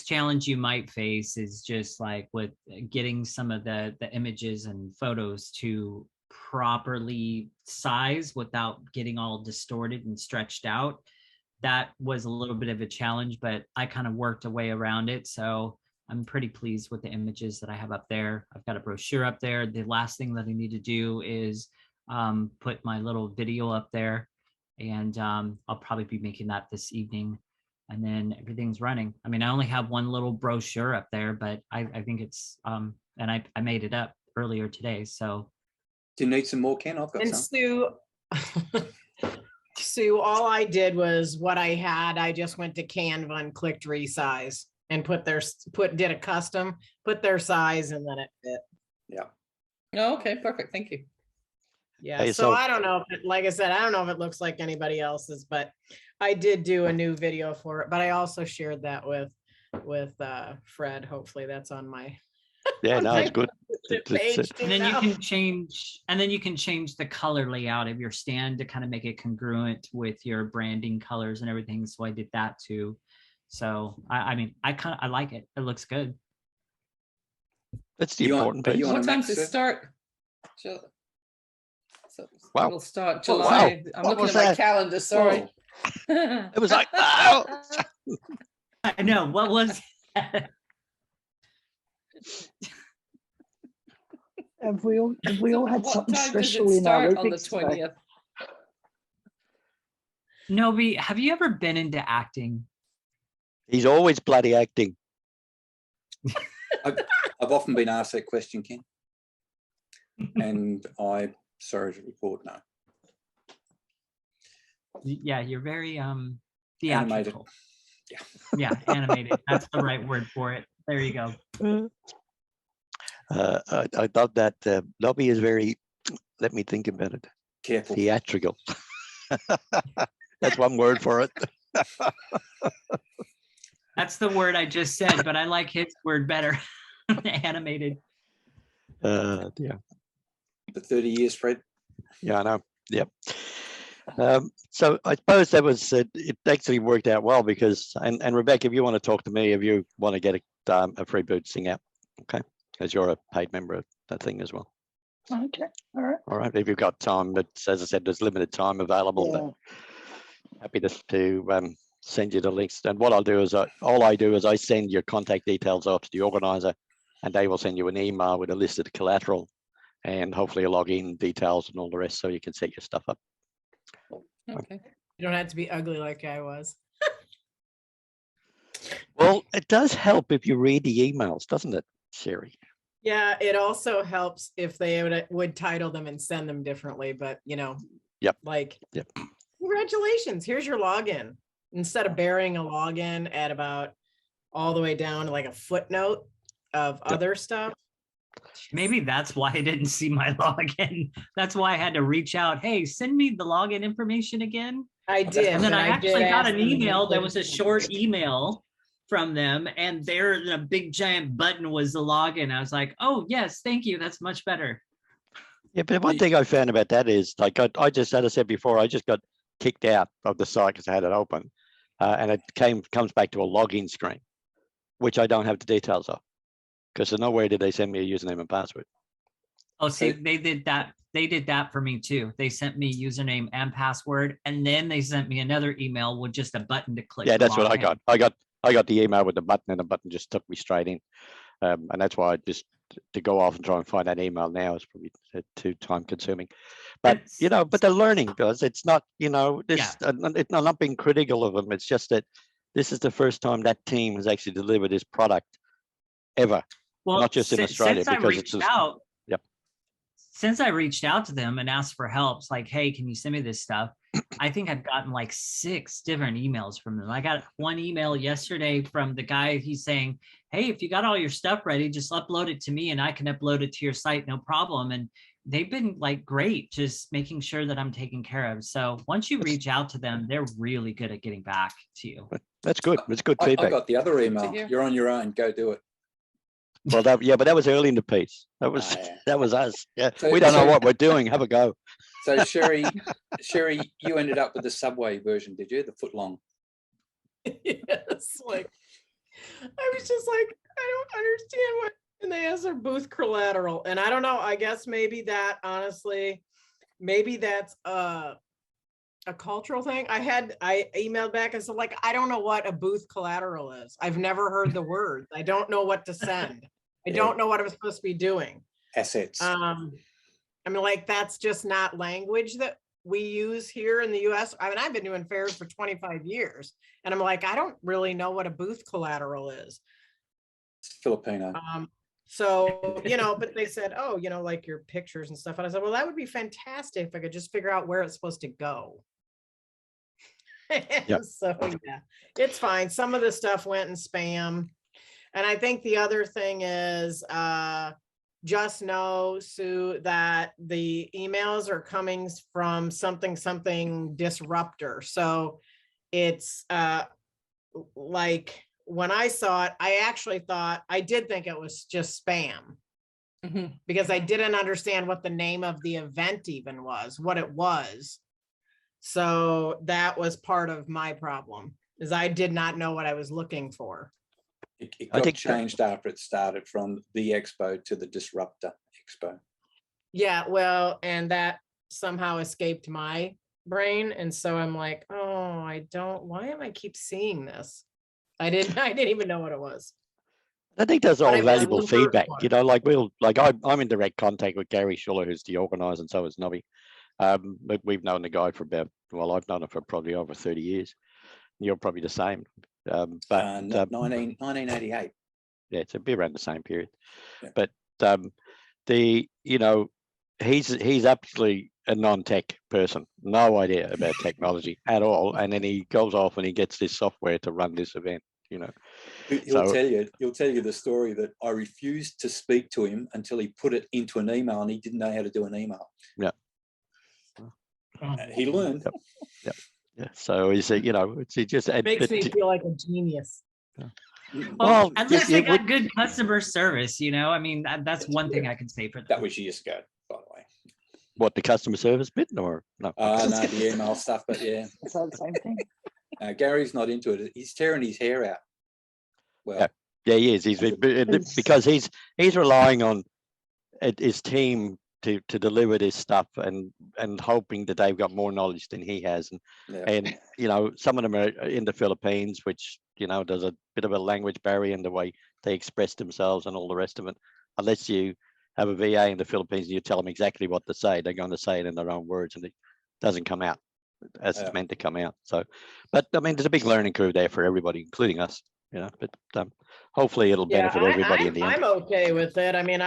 challenge you might face is just like with getting some of the images and photos to properly size without getting all distorted and stretched out. That was a little bit of a challenge, but I kind of worked a way around it. So I'm pretty pleased with the images that I have up there. I've got a brochure up there. The last thing that I need to do is put my little video up there, and I'll probably be making that this evening, and then everything's running. I mean, I only have one little brochure up there, but I think it's and I made it up earlier today. So Do you need some more, Ken? I've got And some. Sue, Sue, all I did was what I had. I just went to Canva and clicked resize and did a custom, put their size, and then it fit. Yeah. Oh, okay, perfect. Thank you. Yeah, Hey, so so- I don't know if like I said, I don't know if it looks like anybody else's, but I did do a new video for it. But I also shared that with Fred. Hopefully that's on my yeah, no, it's good. page. and then you can change the color layout of your stand to kind of make it congruent with your branding colors and everything. So I did that too. So I mean, I like it. It looks good. That's the You want- important are piece. you on What a time Mac, does it Sue? start? So Wow. it'll start Oh, July. wow. I'm What looking was at my that? calendar, sorry. It was like, oh, I know. What was that? Have we all had What something time does stressful it in our start on the Olympics today? 20th? Nobi, have you ever been into acting? he's always bloody acting. I've often been asked that question, Ken. And I'm sorry to report, no. Yeah, you're very Animated. theatrical. Yeah, animated. That's the right word for it. There you go. I thought that Nobby is very, let me think about it, Careful. theatrical. That's one word for it. That's the word I just said, but I like his word better. Animated. Yeah, For 30 years, Fred. yeah, I know. Yep. So I suppose that was it actually worked out well because and Rebecca, if you want to talk to me, if you want to get a free boot sing out, okay, because you're a paid member of that thing as well. Okay, all right. All right, if you've got time, but as I said, there's limited time available. Yeah. Happy to send you the links. And what I'll do is all I do is I send your contact details off to the organizer, and they will send you an email with a list of the collateral. and hopefully a login details and all the rest so you can set your stuff up. Okay. You don't have to be ugly like I was. Well, it does help if you read the emails, doesn't it, Sherry? Yeah, it also helps if they would title them and send them differently, but you know, Yep. like, Yep. Congratulations, here's your login. Instead of burying a login at about all the way down to like a footnote of other stuff. Maybe that's why I didn't see my login. That's why I had to reach out. Hey, send me the login information again. I did. And then I actually did got ask an them to email that include was a it. short email from them, and there the big giant button was the login. I was like, oh yes, thank you. That's much better. Yeah, but one thing I found about that is, like, I just, as I said before, I just got kicked out of the site because I had it open, and it comes back to a login screen, which I don't have the details of, because there's no way did they send me a username and password. Oh, see, they did that. They did that for me too. They sent me username and password, and then they sent me another email with just a button to click. Yeah, to that's what log I in. got. I got the email with the button, and the button just took me straight in, and that's why I just to go off and try and find that email now is probably too time consuming. But you know, but they're learning, because it's not, you know, this. It's not being critical of them. It's just that this is the first time that team has actually delivered this product ever, Well, not just in Australia, since I because reached it's just, out, yep. Since I reached out to them and asked for help, it's like, hey, can you send me this stuff? I think I've gotten like 6 different emails from them. I got one email yesterday from the guy. He's saying, hey, if you got all your stuff ready, just upload it to me and I can upload it to your site, no problem. And they've been like great, just making sure that I'm taken care of. So once you reach out to them, they're really good at getting back to you. That's good. It's good I feedback. got the other to email. hear. You're on your own. Go do it. Well, but that was early in the piece. That was yeah. that was us. Yeah, So- we don't know so- what we're doing. Have a go. So Sherry, you ended up with the Subway version, did you? The foot long. Yes, like I was just like, I don't understand what, and they asked their booth collateral, and I don't know, I guess maybe that honestly, maybe that's a cultural thing. I emailed back and said, like, I don't know what a booth collateral is. I've never heard the word. I don't know what to send. I don't know what I'm supposed to be doing. Assets. I mean, like, that's just not language that we use here in the US. I mean, I've been doing fairs for 25 years, and I'm like, I don't really know what a booth collateral is. It's Filipino. So, you know, but they said, oh, you know, like your pictures and stuff. And I said, well, that would be fantastic if I could just figure out where it's supposed to go. Yep. So, yeah, it's fine. Some of the stuff went in spam. And I think the other thing is, just know, Sue, that the emails are coming from something disruptor. So it's like when I saw it, I did think it was just spam, because I didn't understand what the name of the event even was, what it was. So that was part of my problem, is I did not know what I was looking for. It got changed after it started from the expo to the disruptor expo. Yeah, well, and that somehow escaped my brain. And so I'm like, oh, why am I keep seeing this? I didn't even know what it was. I think that's all But valuable the first feedback. one. You know, like I'm in direct contact with Gary Schuller, who's the organizer, and so is Nobby. But we've known the guy for I've known him for probably over 30 years. You're probably the same. But 1988. Yeah, it's a bit around the same period. Yeah. But he's absolutely a non-tech person, no idea about technology at all, and then he goes off and he gets this software to run this event. You know, He'll tell you the story that I refused to speak to him until he put it into an email, and he didn't know how to do an email. Yeah. He learned. Yep. Yeah. So he said, you know, it just Makes me feel like a genius. Well, at least they got good customer service, you know. I mean, that's one thing I can say for them. That was years ago, by the way. What, the customer service bit, or no? No, the email stuff, but yeah. It's all the same thing. Gary's not into it. He's tearing his hair out. Well, yeah, he is. Because he's relying on his team to deliver this stuff, and hoping that they've got more knowledge than he has, and you know, some of them are in the Philippines, which, you know, there's a bit of a language barrier in the way they express themselves and all the rest of it. Unless you have a VA in the Philippines and you tell them exactly what to say, they're going to say it in their own words, and it doesn't come out as it's meant to come out. So, but I mean, there's a big learning curve there for everybody, including us, you know, but hopefully it'll benefit everybody in the end. I'm okay with it. I mean,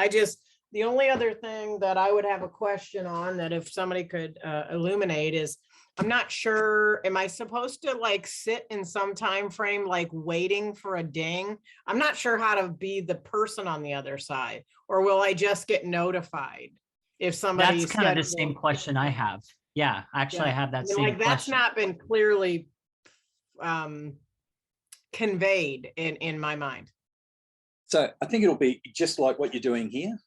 the only other thing that I would have a question on that if somebody could illuminate is, I'm not sure, am I supposed to like sit in some time frame, like waiting for a ding? I'm not sure how to be the person on the other side, or will I just get notified if somebody? That's kind of the same question I have. Yeah, actually, I have that same like that's question. not been clearly conveyed in my mind. So I think it'll be just like what you're doing here.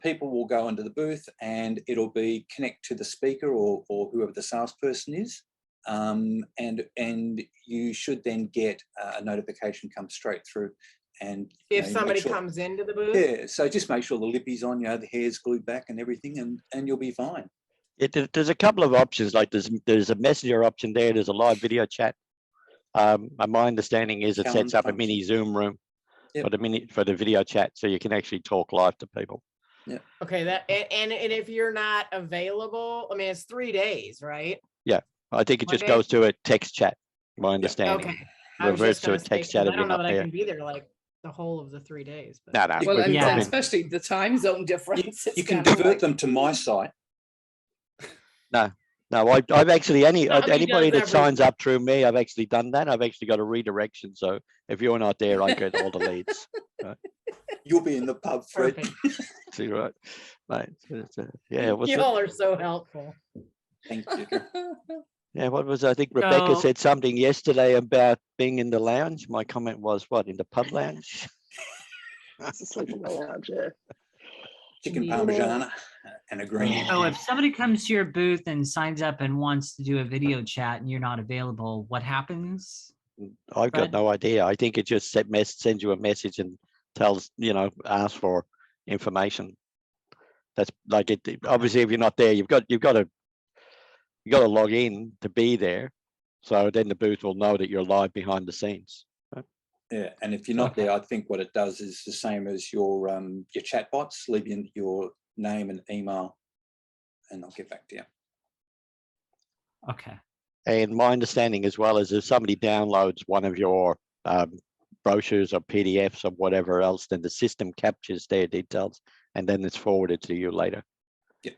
People will go into the booth and it'll be connect to the speaker or whoever the salesperson is. And you should then get a notification come straight through. And if somebody comes into the booth. Yeah, so just make sure the lippy's on, you know, the hair's glued back and everything, and you'll be fine. There's a couple of options, like there's a messenger option there, there's a live video chat. My understanding is it sets up a mini Zoom room for the video chat, so you can actually talk live to people. Yeah. Okay, that and if you're not available, I mean, it's 3 days, right? Yeah, I think it just goes to a text chat. My understanding. Okay. Reverts to a text chat. I don't know that I can be there like the whole of the 3 days. But. No. Well, and especially the time zone difference. You can divert them to my site. No, I've actually anybody that signs up through me, I've actually done that. I've actually got a redirection. So if you're not there, I get all the leads. Right? You'll be in the pub, Fred. See, right? Yeah. Y'all are so helpful. Thank you. Yeah, I think Rebecca said something yesterday about being in the lounge. My comment was, what, in the pub lounge? Sleep in the lounge, yeah. Chicken parmigiana and a green. Oh, if somebody comes to your booth and signs up and wants to do a video chat and you're not available, what happens? I've got no idea. I think it just sends you a message and tells, asks for information. That's like it. Obviously, if you're not there, you've got to log in to be there. So then the booth will know that you're live behind the scenes. Yeah, and if you're not there, I think what it does is the same as your chat bots. Leave in your name and email, and I'll get back to you. Okay. And my understanding as well is if somebody downloads one of your brochures or PDFs or whatever else, then the system captures their details and then it's forwarded to you later. Yeah.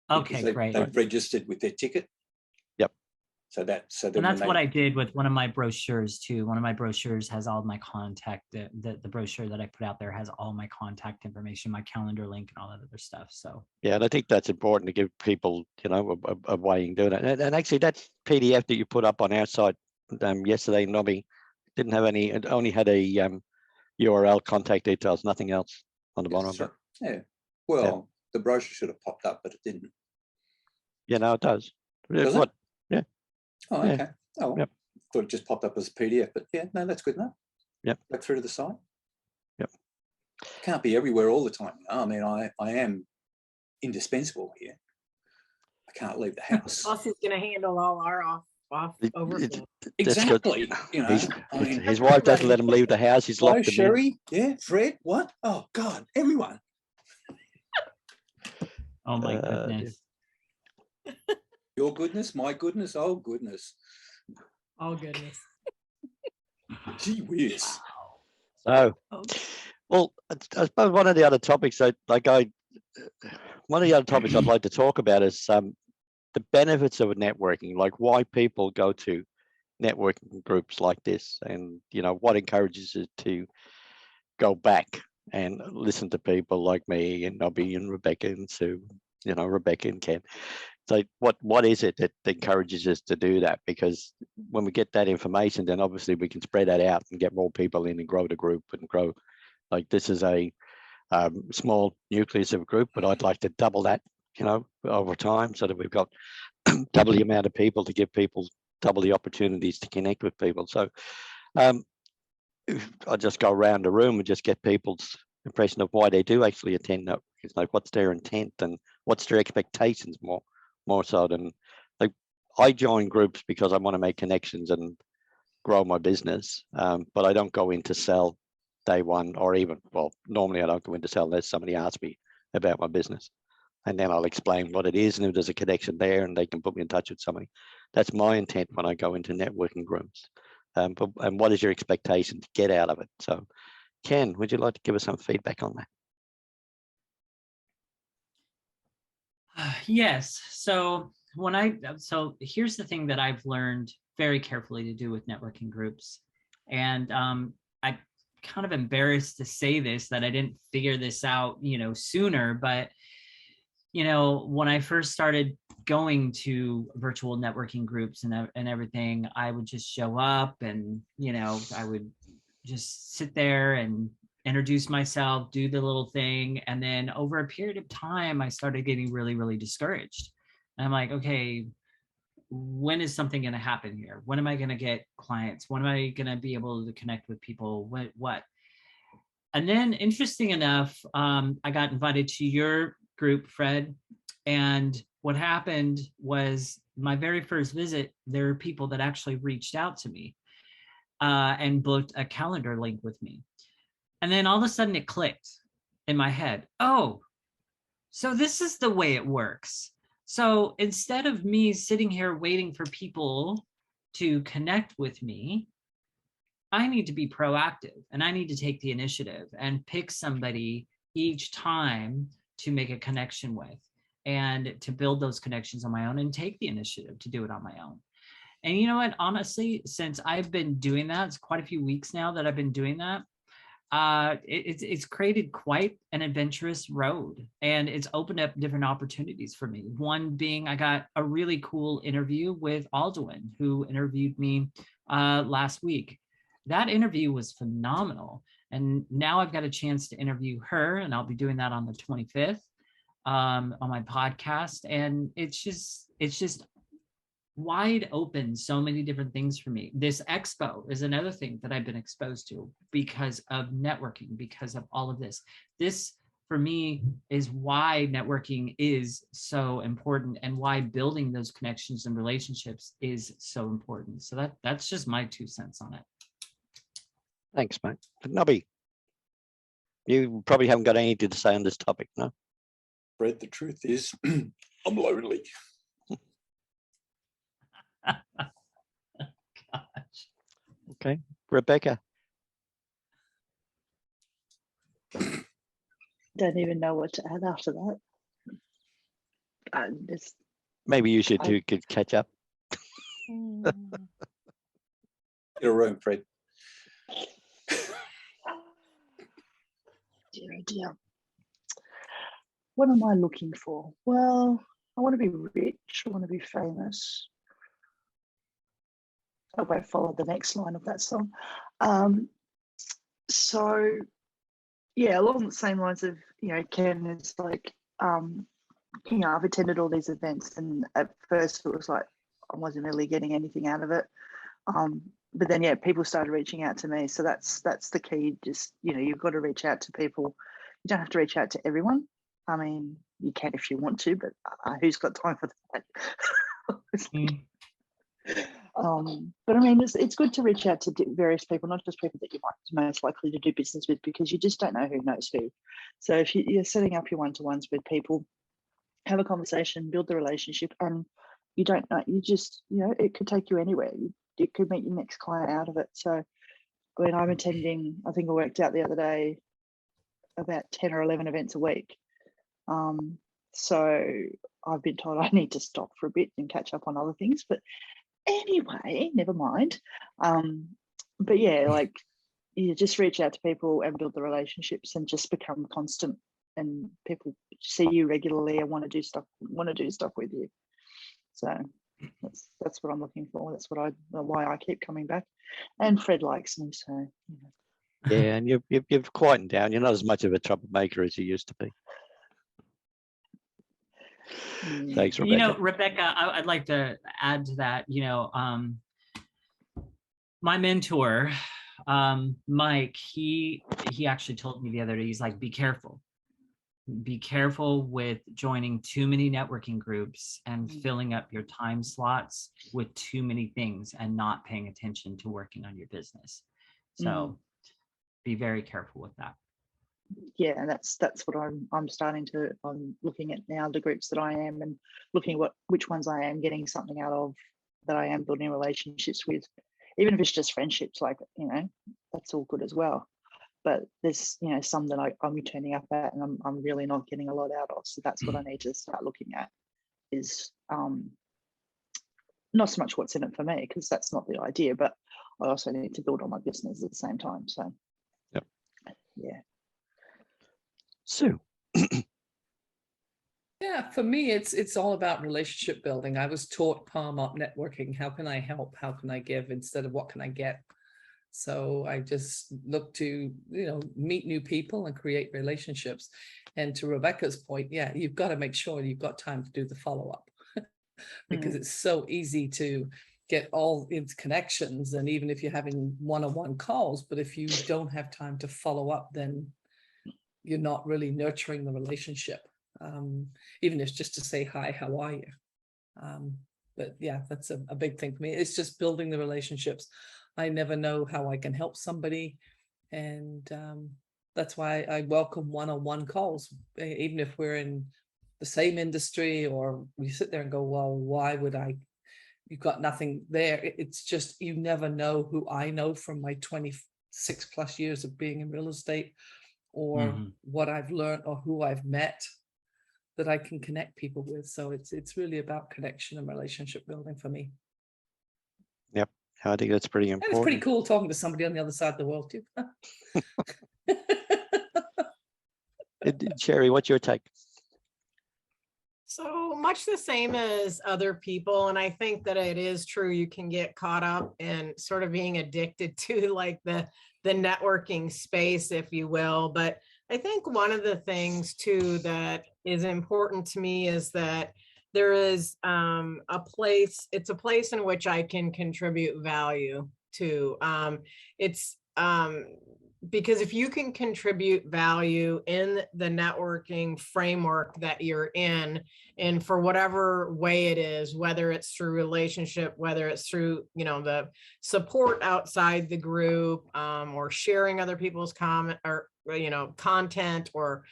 Okay, great. They've registered with their ticket. Yep. And that's what I did with one of my brochures too. One of my brochures has all my contact. The brochure that I put out there has all my contact information, my calendar link, and all that other stuff. So yeah, and I think that's important to give people, a way in doing it. And actually, that PDF that you put up on our site yesterday, Nobby, didn't have any. It only had a URL, contact details, nothing else on the bottom of it. Yeah. Well, the brochure should have popped up, but it didn't. Yeah, no, it does. Does it? Yeah. Oh, okay. Yeah. Oh, well, thought it just popped up as a PDF, but yeah, no, that's good enough. Yep. Back through to the site. Yep. Can't be everywhere all the time. I mean, I am indispensable here. I can't leave the house. Boss is going to handle all our off overflow. Exactly. His wife doesn't let him leave the house. He's locked him Sherry. Yeah, Fred. What? Oh God, everyone. Oh my goodness. Your goodness, my goodness, oh goodness. Oh goodness. Gee whiz. So, well, I suppose one of the other topics I'd like to talk about is the benefits of networking, like why people go to networking groups like this, and what encourages it to go back and listen to people like me and Nobby and Rebecca and Sue, Rebecca and Ken. So what is it that encourages us to do that? Because when we get that information, then obviously we can spread that out and get more people in and grow the group and grow. Like this is a small nucleus of a group, but I'd like to double that, over time, so that we've got double the amount of people to give people double the opportunities to connect with people. So I just go around the room and just get people's impression of why they do actually attend networking. It's like, what's their intent and what's their expectations more so than, like, I join groups because I want to make connections and grow my business, but I don't go in to sell day one, or even, well, normally I don't go in to sell unless somebody asks me about my business. And then I'll explain what it is and if there's a connection there and they can put me in touch with somebody. That's my intent when I go into networking groups. And what is your expectation to get out of it? So Ken, would you like to give us some feedback on that? Yes. So here's the thing that I've learned very carefully to do with networking groups. And I'm kind of embarrassed to say this, that I didn't figure this out, sooner, but when I first started going to virtual networking groups and everything, I would just show up and, I would just sit there and introduce myself, do the little thing. And then over a period of time, I started getting really, really discouraged. And I'm like, okay, when is something going to happen here? When am I going to get clients? When am I going to be able to connect with people? What? And then interesting enough, I got invited to your group, Fred. And what happened was my very first visit, there were people that actually reached out to me and booked a calendar link with me. And then all of a sudden it clicked in my head. Oh, so this is the way it works. So instead of me sitting here waiting for people to connect with me, I need to be proactive and I need to take the initiative and pick somebody each time to make a connection with and to build those connections on my own and take the initiative to do it on my own. And you know what, honestly, since I've been doing that, it's quite a few weeks now that I've been doing that. It's created quite an adventurous road, and it's opened up different opportunities for me. One being, I got a really cool interview with Alduin, who interviewed me last week. That interview was phenomenal, and now I've got a chance to interview her, and I'll be doing that on the 25th on my podcast. And it's just wide open, so many different things for me. This expo is another thing that I've been exposed to because of networking, because of all of this. This, for me, is why networking is so important and why building those connections and relationships is so important. So that's just my 2 cents on it. Thanks, mate. Nobby, you probably haven't got anything to say on this topic, no? Fred, the truth is, I'm lonely. Gosh. Okay, Rebecca. Don't even know what to add after that. Maybe you should could catch up. Get a room, Fred. Dear, oh dear. What am I looking for? Well, I want to be rich. I want to be famous. I won't follow the next line of that song. So, yeah, along the same lines of, Ken is like, I've attended all these events, and at first it was like I wasn't really getting anything out of it. But then, people started reaching out to me. So that's the key. Just, you've got to reach out to people. You don't have to reach out to everyone. I mean, you can if you want to, but who's got time for that? But I mean, it's good to reach out to various people, not just people that you might be most likely to do business with, because you just don't know who knows who. So if you're setting up your one-to-ones with people, have a conversation, build the relationship, and you don't know, you just, it could take you anywhere. It could meet your next client out of it. So, I mean, I'm attending, I think I worked out the other day, about 10 or 11 events a week. So I've been told I need to stop for a bit and catch up on other things. But anyway, never mind. But yeah, like, you just reach out to people and build the relationships and just become constant, and people see you regularly and want to do stuff with you. So that's what I'm looking for. That's why I keep coming back. And Fred likes me, so Yeah, and you've quietened down. You're not as much of a troublemaker as you used to be. Thanks, Rebecca. Rebecca, I'd like to add to that. My mentor, Mike, he actually told me the other day, he's like, be careful with joining too many networking groups and filling up your time slots with too many things and not paying attention to working on your business. So be very careful with that. yeah, and that's what I'm starting to, I'm looking at now the groups that I am and looking which ones I am getting something out of, that I am building relationships with, even if it's just friendships, like, you know, that's all good as well. But there's, you know, some that I'm turning up at and I'm really not getting a lot out of. So that's what I need to start looking at, is not so much what's in it for me, because that's not the idea, but I also need to build on my business at the same time. So Yep. Yeah. Sue. Yeah, for me, it's all about relationship building. I was taught palm up networking. How can I help? How can I give, instead of what can I get? So I just look to, you know, meet new people and create relationships. And to Rebecca's point, yeah, you've got to make sure you've got time to do the follow-up because it's so easy to get all into connections. And even if you're having one-on-one calls, but if you don't have time to follow up, then you're not really nurturing the relationship. Even if it's just to say, hi, how are you? But yeah, that's a big thing for me. It's just building the relationships. I never know how I can help somebody. And that's why I welcome one-on-one calls, even if we're in the same industry, or we sit there and go, well, why would I? You've got nothing there. It's just, you never know who I know from my 26 plus years of being in real estate, or what I've learned, or who I've met that I can connect people with. So it's really about connection and relationship building for me. Yep, I think that's pretty And it's pretty important. cool talking to somebody on the other side of the world too. Sherry, what's your take? So much the same as other people. And I think that it is true. You can get caught up in sort of being addicted to like the networking space, if you will. But I think one of the things too that is important to me is that there is a place, it's a place in which I can contribute value to. Because if you can contribute value in the networking framework that you're in, and for whatever way it is, whether it's through relationship, whether it's through, you know, the support outside the group, or sharing other people's comment, or, you know, content, or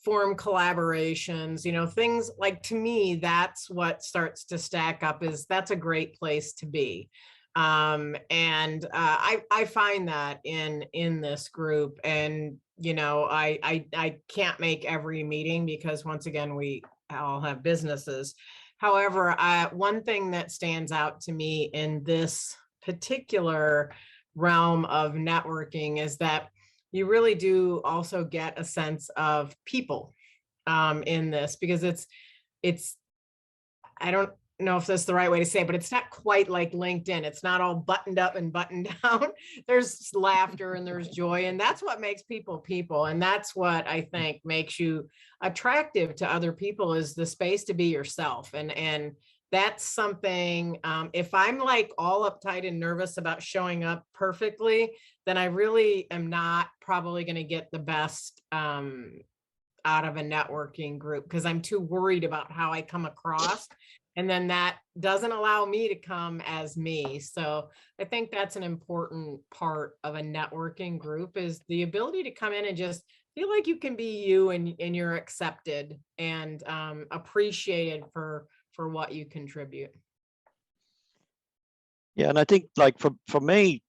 form collaborations, you know, things like, to me, that's what starts to stack up, is that's a great place to be. I find that in this group, and you know, I can't make every meeting because once again, we all have businesses. However, one thing that stands out to me in this particular realm of networking is that you really do also get a sense of people in this, because it's I don't know if that's the right way to say it, but it's not quite like LinkedIn. It's not all buttoned up and buttoned down. There's laughter and there's joy, and that's what makes people. And that's what I think makes you attractive to other people, is the space to be yourself. And that's something, if I'm like all uptight and nervous about showing up perfectly, then I really am not probably going to get the best out of a networking group, because I'm too worried about how I come across. And then that doesn't allow me to come as me. So I think that's an important part of a networking group, is the ability to come in and just feel like you can be you, and you're accepted and appreciated for what you contribute. Yeah, and I think like for me,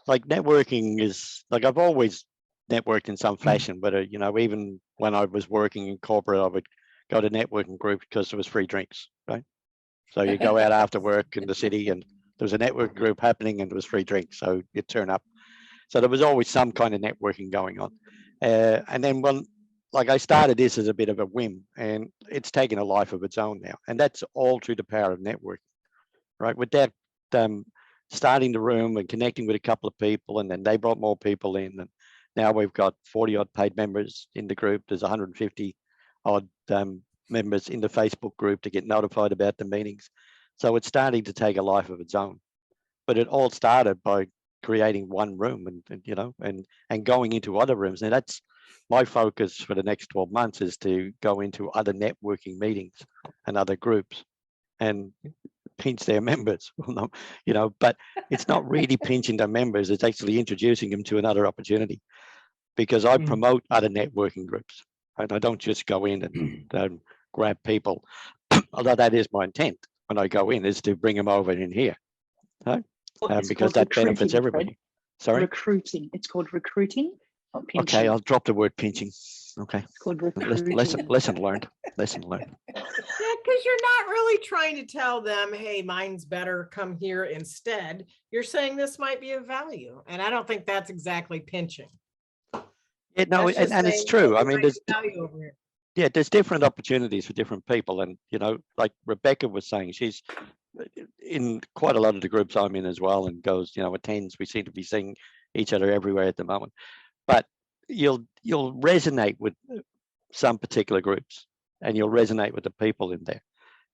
like networking is like, I've always networked in some fashion, but you know, even when I was working in corporate, I would go to networking group because there was free drinks, right? So you go out after work in the city and there was a networking group happening and there was free drinks, so you turn up. So there was always some kind of networking going on. And then when, like, I started this as a bit of a whim, and it's taken a life of its own now. And that's all through the power of networking, right? With that, starting the room and connecting with a couple of people, and then they brought more people in, and now we've got 40 odd paid members in the group. There's 150 odd members in the Facebook group to get notified about the meetings. So it's starting to take a life of its own. But it all started by creating one room and you know, and going into other rooms. And that's my focus for the next 12 months, is to go into other networking meetings and other groups and pinch their members. You know, but it's not really pinching their members, it's actually introducing them to another opportunity. because I Mm. promote other networking groups, and I don't just go in and grab people, although that is my intent when I go in, is to bring them over in here, right? It's Because called that benefits recruiting, everybody. Fred. Sorry? Recruiting. It's called recruiting, not pinching. Okay, I'll drop the word pinching. Okay, It's called recruiting. lesson learned. Lesson learned. Yeah, because you're not really trying to tell them, hey, mine's better, come here instead. You're saying this might be of value. And I don't think that's exactly pinching. Yeah, no, That's just and it's saying, true. hey, I mean, there's there's value over here. yeah, there's different opportunities for different people, and like Rebecca was saying, she's in quite a lot of the groups I'm in as well, and goes, attends. We seem to be seeing each other everywhere at the moment, but you'll resonate with some particular groups, and you'll resonate with the people in there,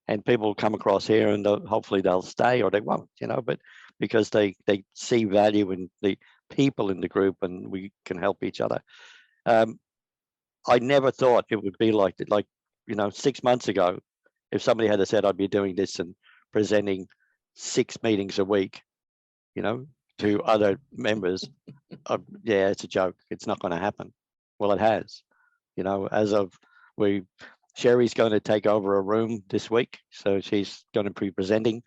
and people will come across here, and hopefully they'll stay or they won't, but because they see value in the people in the group, and we can help each other. I never thought it would be like that. Like, 6 months ago, if somebody had said I'd be doing this and presenting 6 meetings a week, to other members, yeah, it's a joke. It's not going to happen. Well, it has. As of Sherry's going to take over a room this week, so she's going to be presenting.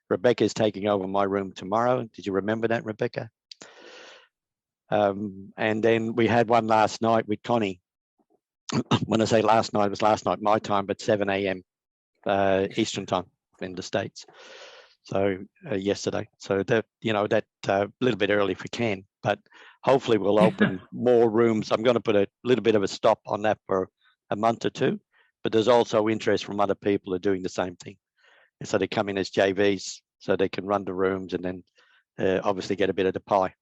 Rebecca's taking over my room tomorrow. Did you remember that, Rebecca? And then we had one last night with Connie. When I say last night, it was last night my time, but 7 a.m. Eastern time in the States. So yesterday. So that a little bit early for Ken, but hopefully we'll open more rooms. I'm going to put a little bit of a stop on that for a month or two, but there's also interest from other people who are doing the same thing. And so they come in as JVs so they can run the rooms and then obviously get a bit of the pie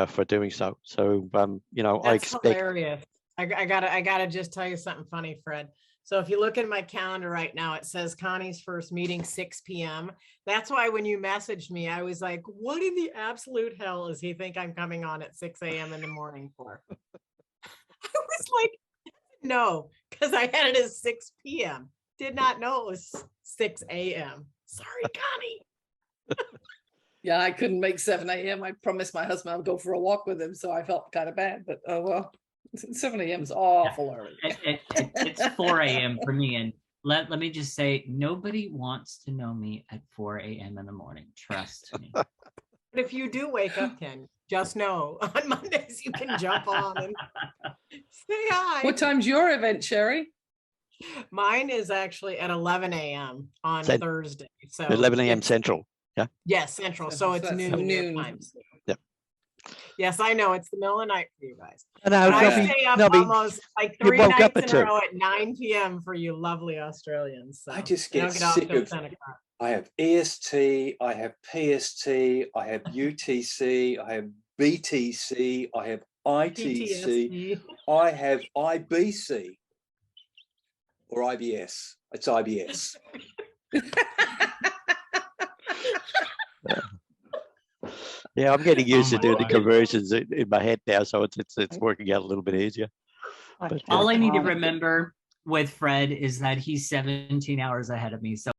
for doing so. So, That's I expect. Hilarious. I gotta just tell you something funny, Fred. So if you look at my calendar right now, it says Connie's first meeting 6 p.m. That's why when you messaged me, I was like, what in the absolute hell does he think I'm coming on at 6 a.m. in the morning for? I was like, no, because I had it as 6 p.m. Did not know it was 6 a.m. Sorry, Connie. Yeah, I couldn't make 7 a.m. I promised my husband I'd go for a walk with him, so I felt kind of bad, but oh well. 7 a.m. is awful early. It's 4 a.m. for me. And let me just say, nobody wants to know me at 4 a.m. in the morning. Trust me. But if you do wake up, Ken, just know on Mondays you can jump on and say hi. What time's your event, Sherry? Mine is actually at 11 a.m. on Thursday. So 11 a.m. Central. Yeah. Yes, Central. So it's that's noon. noon. Times. Yep. Yes, I know it's the middle of the night for you guys. No, But I stay up almost like you 3 woke up nights at in a 2. row at 9 p.m. for you lovely Australians. So I just don't get off sick till of. 10 o'clock. I have EST, I have PST, I have UTC, I have BTC, I have ITC, PTSD. I have IBC or IBS. It's IBS. Yeah, I'm getting used to my doing the God. conversions in my head now, so it's working out a little bit easier. I But, can't All I need to find it. remember with Fred is that he's 17 hours ahead of me. So